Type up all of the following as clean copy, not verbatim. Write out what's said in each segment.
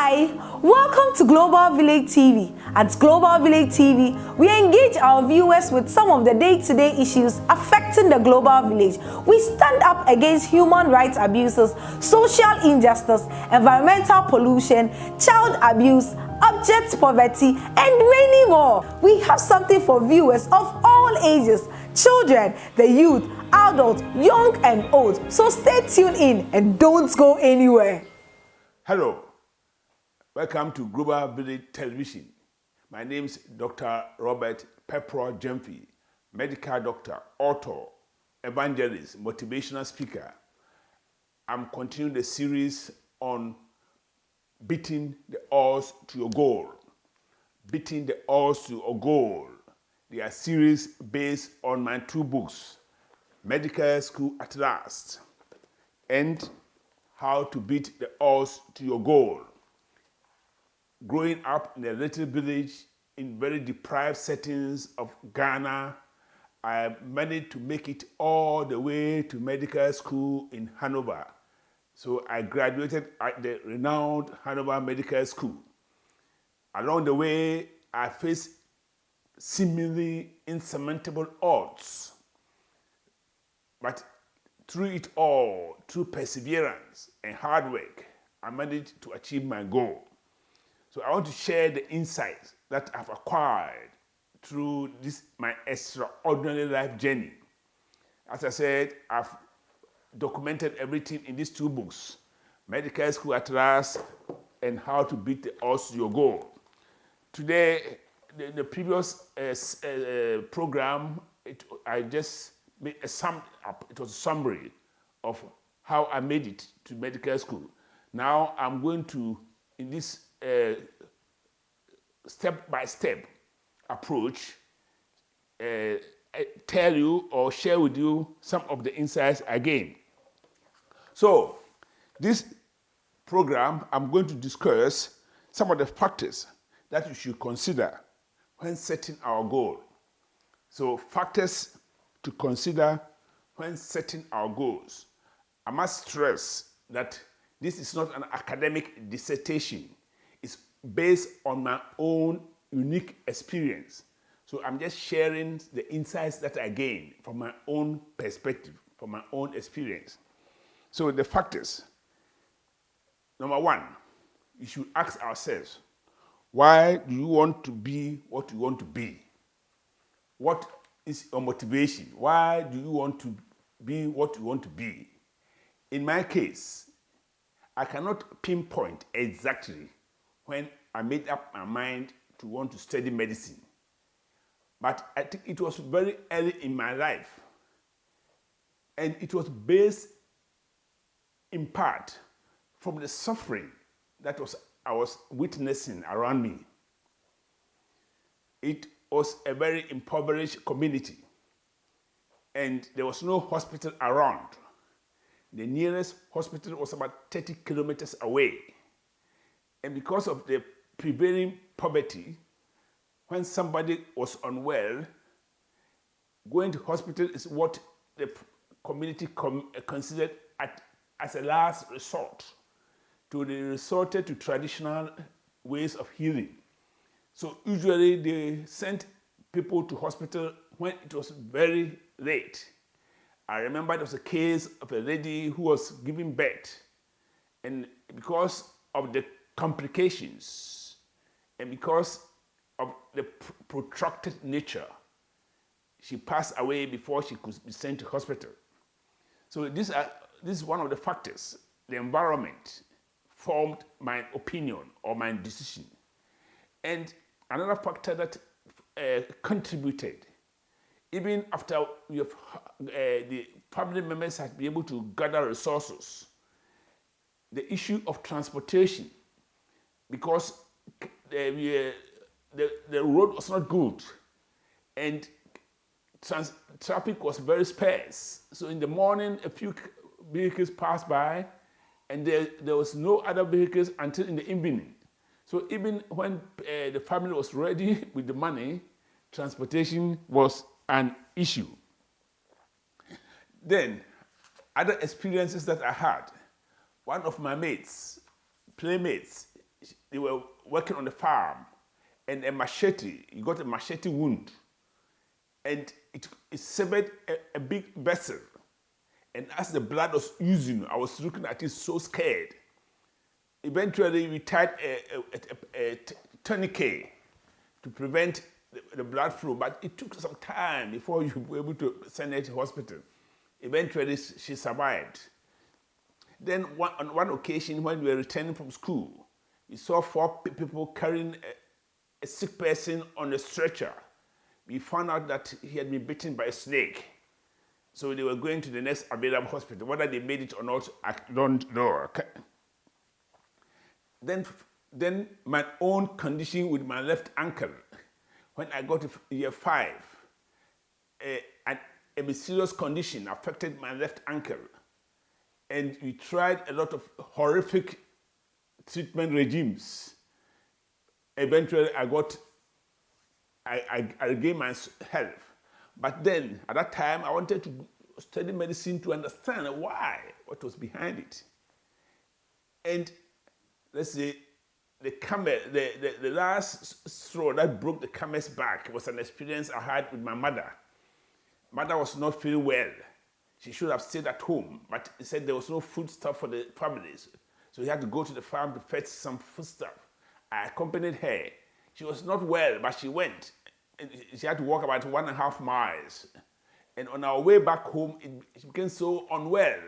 Hi, welcome to Global Village TV. At Global Village TV, we engage our viewers with some of the day-to-day issues affecting the global village. We stand up against human rights abuses, social injustice, environmental pollution, child abuse, abject poverty, and many more. We have something for viewers of all ages, children, the youth, adults, young and old. So stay tuned in and don't go anywhere. Hello, welcome to Global Village Television. My name is Dr. Robert Pepro Jemfi, medical doctor, author, evangelist, motivational speaker. I'm continuing the series on beating the odds to your goal. Beating the odds to your goal. They are series based on my two books, Medical School at Last and How to Beat the Odds to Your Goal. Growing up in a little village in very deprived settings of Ghana, I managed to make it all the way to medical school in Hannover. So I graduated at the renowned Hannover Medical School. Along the way, I faced seemingly insurmountable odds. But through it all, through perseverance and hard work, I managed to achieve my goal. So I want to share the insights that I've acquired through this my extraordinary life journey. As I said, I've documented everything in these two books, Medical School at Last and How to Beat the Odds to Your Goal. Today, the previous program, I just made a it was a summary of how I made it to medical school. Now I'm going to, in this step-by-step approach, tell you or share with you some of the insights I gained. So, this program, I'm going to discuss some of the factors that you should consider when setting our goal. So, factors to consider when setting our goals. I must stress that this is not an academic dissertation. It's based on my own unique experience. So I'm just sharing the insights that I gained from my own perspective, from my own experience. So the factors. Number one, you should ask ourselves, why do you want to be what you want to be? What is your motivation? Why do you want to be what you want to be? In my case, I cannot pinpoint exactly when I made up my mind to want to study medicine. But I think it was very early in my life. And it was based in part from the suffering that I was witnessing around me. It was a very impoverished community, and there was no hospital around. The nearest hospital was about 30 kilometers away. And because of the prevailing poverty, when somebody was unwell, going to hospital is what the community considered as a last resort. So they resorted to traditional ways of healing. So usually they sent people to hospital when it was very late. I remember there was a case of a lady who was giving birth, and because of the complications and because of the protracted nature, she passed away before she could be sent to hospital. So this is one of the factors. The environment formed my opinion or my decision. And another factor that contributed, even after the family members had been able to gather resources, the issue of transportation, because the road was not good and traffic was very sparse. So in the morning, a few vehicles passed by, and there was no other vehicles until in the evening. So even when the family was ready with the money, transportation was an issue. Then, other experiences that I had, one of my playmates, they were working on the farm, and a machete, he got a machete wound, and it severed a big vessel. And as the blood was oozing, I was looking at it so scared. Eventually, we tied a tourniquet to prevent the blood flow, but it took some time before you were able to send her to hospital. Eventually, she survived. Then on one occasion, when we were returning from school, we saw 4 people carrying a sick person on a stretcher. We found out that he had been bitten by a snake. So they were going to the next available hospital. Whether they made it or not, I don't know. Then my own condition with my left ankle. When I got to year 5, a mysterious condition affected my left ankle. And we tried a lot of horrific treatment regimes. Eventually, I regained my health. But then, at that time, I wanted to study medicine to understand why, what was behind it. And let's say, the last straw that broke the camel's back was an experience I had with my mother. Mother was not feeling well. She should have stayed at home, but he said there was no food stuff for the families. So he had to go to the farm to fetch some food stuff. I accompanied her. She was not well, but she went. And she had to walk about 1.5 miles. And on our way back home, she became so unwell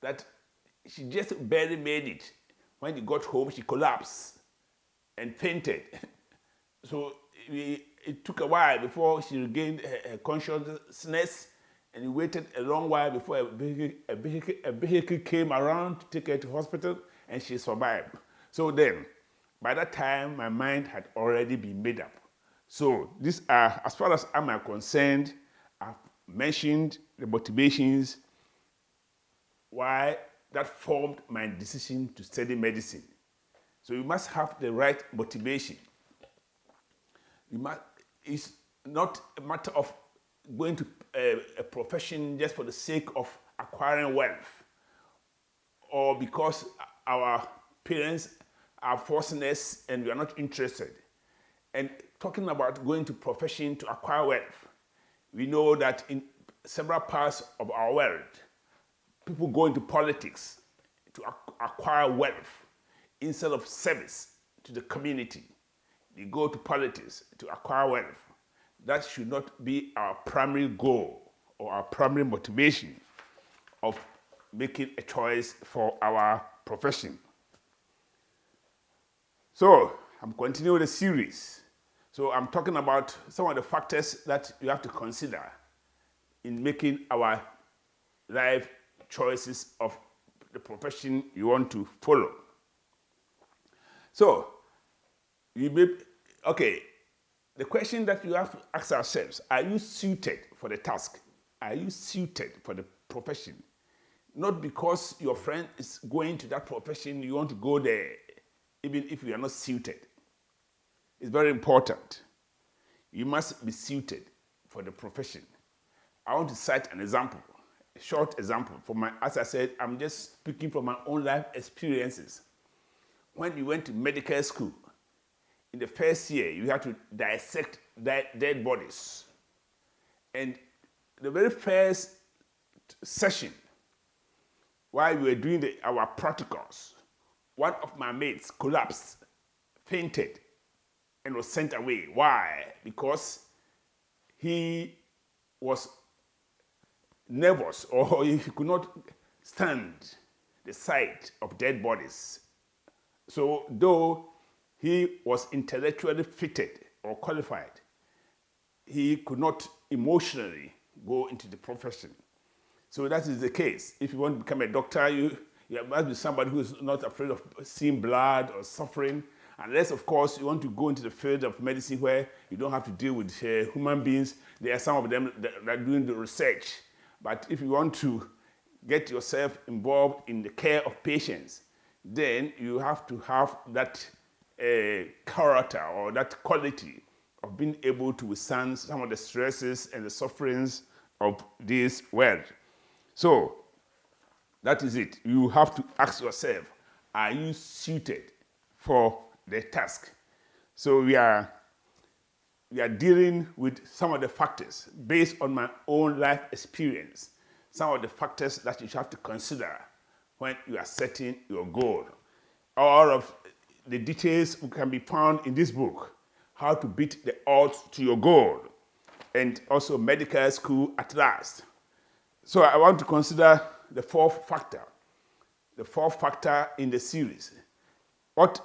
that she just barely made it. When she got home, she collapsed and fainted. So it took a while before she regained her consciousness, and we waited a long while before a vehicle came around to take her to hospital, and she survived. So then, by that time, my mind had already been made up. So these are, as far as I'm concerned, I've mentioned the motivations why that formed my decision to study medicine. So you must have the right motivation. It's not a matter of going to a profession just for the sake of acquiring wealth, or because our parents are forcing us and we are not interested. And talking about going to profession to acquire wealth, we know that in several parts of our world, people go into politics to acquire wealth instead of service to the community. They go to politics to acquire wealth. That should not be our primary goal or our primary motivation of making a choice for our profession. So, I'm continuing the series. So, I'm talking about some of the factors that you have to consider in making our life choices of the profession you want to follow. So, the question that you have to ask ourselves, are you suited for the task? Are you suited for the profession? Not because your friend is going to that profession, you want to go there, even if you are not suited. It's very important. You must be suited for the profession. I want to cite an example, a short example. As I said, I'm just speaking from my own life experiences. When you went to medical school, in the first year, you had to dissect dead bodies. And the very first session, while we were doing our practicals, one of my mates collapsed, fainted, and was sent away. Why? Because he was nervous, or he could not stand the sight of dead bodies. So though he was intellectually fitted or qualified, he could not emotionally go into the profession. So that is the case. If you want to become a doctor, you must be somebody who is not afraid of seeing blood or suffering, unless, of course, you want to go into the field of medicine where you don't have to deal with human beings. There are some of them that are doing the research. But if you want to get yourself involved in the care of patients, then you have to have that character or that quality of being able to withstand some of the stresses and the sufferings of this world. So, that is it. You have to ask yourself, are you suited for the task. So we are dealing with some of the factors based on my own life experience, some of the factors that you have to consider when you are setting your goal. All of the details can be found in this book, How to Beat the Odds to Your Goal, and also medical school at last. So I want to consider the fourth factor in the series. What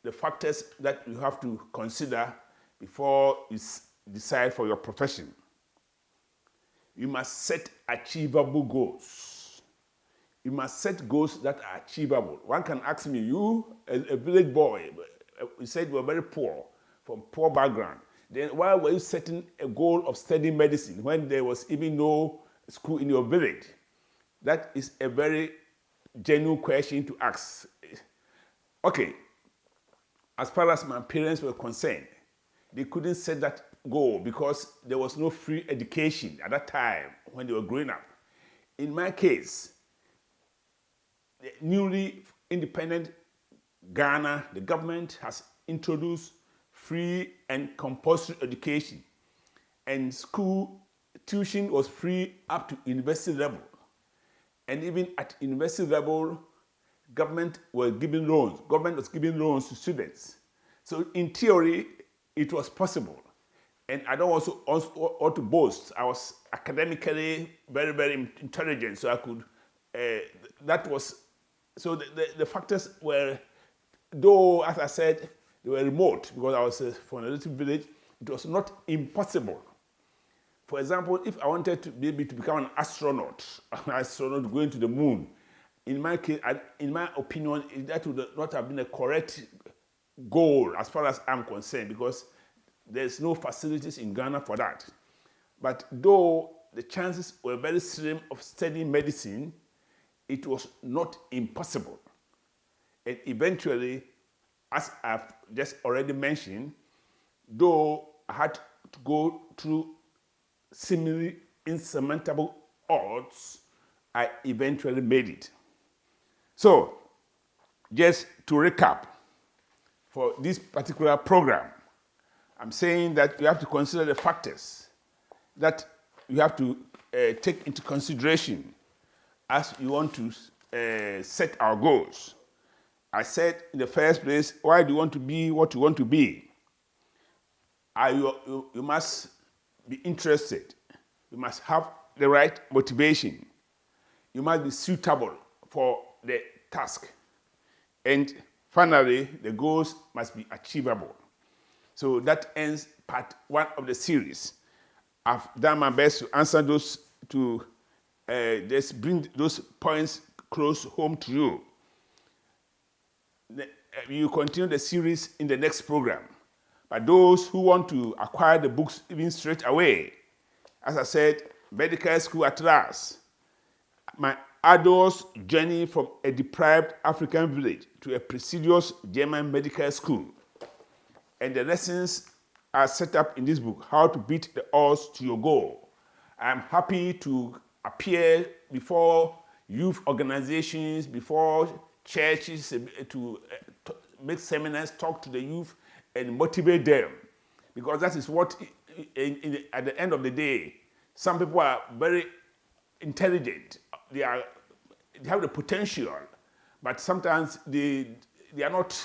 the factors that you have to consider before you decide for your profession. You must set achievable goals. You must set goals that are achievable. One can ask me, you, a village boy, you said you were very poor, from poor background. Then why were you setting a goal of studying medicine when there was even no school in your village? That is a very genuine question to ask. Okay, as far as my parents were concerned, they couldn't set that goal because there was no free education at that time when they were growing up. In my case, the newly independent Ghana, the government has introduced free and compulsory education, and school tuition was free up to university level. And even at university level, government was giving loans to students. So in theory, it was possible. And I don't also want to boast. I was academically very, very intelligent, so I could, so the factors were, though, as I said, they were remote because I was from a little village, it was not impossible. For example, if I wanted to become an astronaut going to the moon, in my case, in my opinion, that would not have been a correct goal as far as I'm concerned, because there's no facilities in Ghana for that. But though the chances were very slim of studying medicine, it was not impossible. And eventually, as I've just already mentioned, though I had to go through seemingly insurmountable odds, I eventually made it. So, just to recap, for this particular program, I'm saying that you have to consider the factors that you have to take into consideration as you want to set our goals. I said in the first place, why do you want to be what you want to be? You must be interested. You must have the right motivation. You must be suitable for the task. And finally, the goals must be achievable. So that ends part one of the series. I've done my best to answer those, to just bring those points close home to you. You continue the series in the next program. But those who want to acquire the books even straight away, as I said, medical school at last, my adult's journey from a deprived African village to a prestigious German medical school. And the lessons are set up in this book, How to Beat the Odds to Your Goal. I'm happy to appear before youth organizations, before churches, to make seminars, talk to the youth, and motivate them. Because that is what, at the end of the day, some people are very intelligent. They have the potential, but sometimes they are not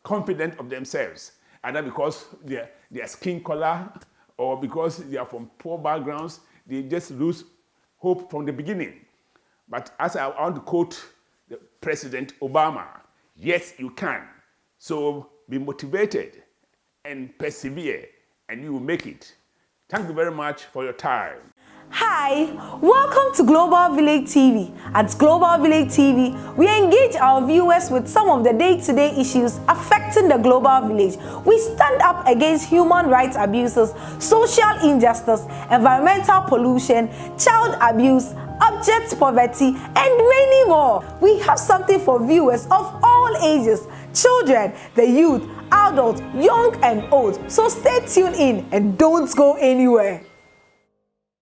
confident of themselves. Either because they are skin color or because they are from poor backgrounds, they just lose hope from the beginning. But as I want to quote the President Obama, yes, you can. So be motivated and persevere, and you will make it. Thank you very much for your time. Hi, welcome to Global Village TV. At Global Village TV, we engage our viewers with some of the day-to-day issues affecting the global village. We stand up against human rights abuses, social injustice, environmental pollution, child abuse, abject poverty, and many more. We have something for viewers of all ages, children, the youth, adults, young and old. So stay tuned in and don't go anywhere.